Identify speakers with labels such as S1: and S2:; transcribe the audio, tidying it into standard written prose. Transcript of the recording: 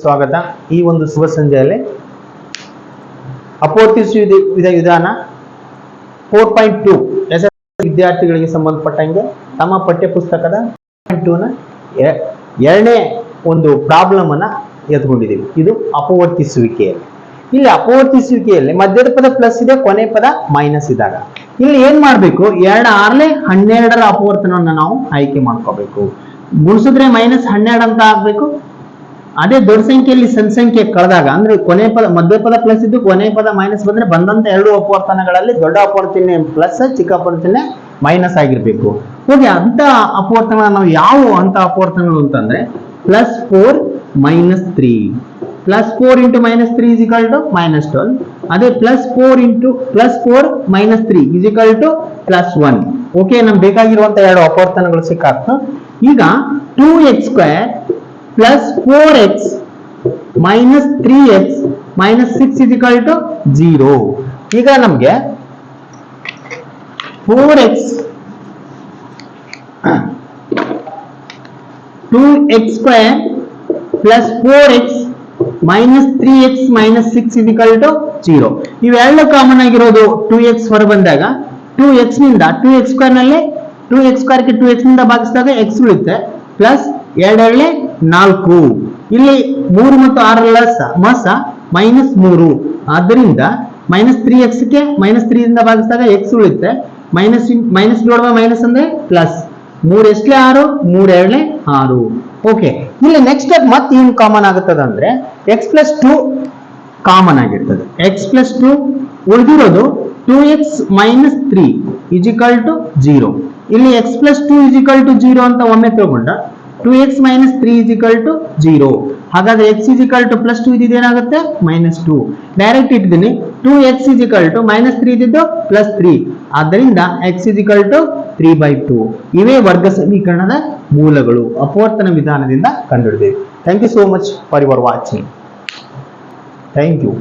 S1: ಸ್ವಾಗತ. ಈ ಒಂದು ಶುಭ ಸಂಜೆಯಲ್ಲಿ ಅಪವರ್ತಿಸುವ ವಿಧಾನ 4.2 ವಿದ್ಯಾರ್ಥಿಗಳಿಗೆ ಸಂಬಂಧಪಟ್ಟಂಗೆ ತಮ್ಮ ಪಠ್ಯ ಪುಸ್ತಕದ 2ನ ಎರಡನೇ ಒಂದು ಪ್ರಾಬ್ಲಮ್ ಅನ್ನ ಎತ್ಕೊಂಡಿದ್ದೀವಿ. ಇದು ಅಪವರ್ತಿಸುವಿಕೆಯಲ್ಲಿ. ಇಲ್ಲಿ ಅಪವರ್ತಿಸುವಿಕೆಯಲ್ಲಿ ಮಧ್ಯದ ಪದ ಪ್ಲಸ್ ಇದೆ, ಕೊನೆ ಪದ ಮೈನಸ್ ಇದ್ದಾಗ ಇಲ್ಲಿ ಏನ್ ಮಾಡ್ಬೇಕು, 2 6 12ರ ಅಪವರ್ತನವನ್ನ ನಾವು ಆಯ್ಕೆ ಮಾಡ್ಕೋಬೇಕು. ಗುಣಿಸಿದ್ರೆ -12 ಅಂತ ಆಗ್ಬೇಕು. ಅದೇ ದೊಡ್ಡ ಸಂಖ್ಯೆಯಲ್ಲಿ ಸಣ್ಣ ಸಂಖ್ಯೆ ಕಳೆದಾಗ ಅಂದ್ರೆ ಕೊನೆ ಪದ ಮಧ್ಯ ಪದ ಪ್ಲಸ್ ಇದ್ದು ಕೊನೆ ಪದ ಮೈನಸ್ ಬಂದ್ರೆ ಬಂದಂತ ಎರಡು ಅಪವರ್ತನಗಳಲ್ಲಿ ದೊಡ್ಡ ಅಪವರ್ತನೆ ಪ್ಲಸ್, ಚಿಕ್ಕ ಅಪವರ್ತನೆ ಮೈನಸ್ ಆಗಿರ್ಬೇಕು. ಹೋಗಿ ಅಂತ ಅಪವರ್ತನ ನಾವು ಯಾವ ಅಂತ ಅಪವರ್ತನಗಳು ಅಂತಂದ್ರೆ +4 -3, +4 × -3 = -12. ಅದೇ +4 -3 = +1. ನಮ್ಗೆ ಬೇಕಾಗಿರುವಂತ ಎರಡು ಅಪವರ್ತನಗಳು ಸಿಕ್ಕಾಗ್ತು. ಈಗ 2x² + 4x - 3x - 6 = 0. ಈಗ ನಮ್ಗೆ 2x² + 4x - 3x - 6 = 0. ಇವೆರಡು ಕಾಮನ್ ಆಗಿರೋದು 2x ಹೊರ ಬಂದಾಗ 2x ನಿಂದ 2x² ನಲ್ಲಿ 2x² ಗೆ 2x ನಿಂದ ಭಾಗಿಸಿದಾಗ x ಉಳಿಯುತ್ತೆ ಪ್ಲಸ್ 2 4. ಇಲ್ಲಿ 3 ಮತ್ತು 6 ಮಸ -3. ಆದ್ದರಿಂದ -3x ಗೆ -3 ದಿಂದ ಭಾಗಿಸಿದಾಗ x ಉಳಿಯುತ್ತೆ. ಮೈನಸ್ ಮೈನಸ್ ಅಂದ್ರೆ ಪ್ಲಸ್ 3 ಎಷ್ಟೇ 6 3 2 6. ಓಕೆ, ಇಲ್ಲಿ ನೆಕ್ಸ್ಟ್ ಮತ್ತೆ ಏನು ಕಾಮನ್ ಆಗುತ್ತದೆ ಅಂದ್ರೆ x + 2 ಕಾಮನ್ ಆಗಿರ್ತದೆ. x + 2 ಉಳಿದಿರೋದು 2x - 3 = 0. ಇಲ್ಲಿ x + 2 = 0 ಅಂತ ಒಮ್ಮೆ ತಗೊಂಡ 2x - 3 = 0. ಹಾಗಾದ್ರೆ x + 2 ಇದೇನಾಗುತ್ತೆ -2. ಡೈರೆಕ್ಟ್ ಇಟ್ಟಿದ್ದೀನಿ 2x -3 ಇದ್ದು +3. ಆದ್ದರಿಂದ x = 3/2. ಇವೇ ವರ್ಗ ಸಮೀಕರಣದ ಮೂಲಗಳು ಅಪವರ್ತನ ವಿಧಾನದಿಂದ ಕಂಡುಹಿಡಿದೆವು. Thank you so much for your watching. Thank you.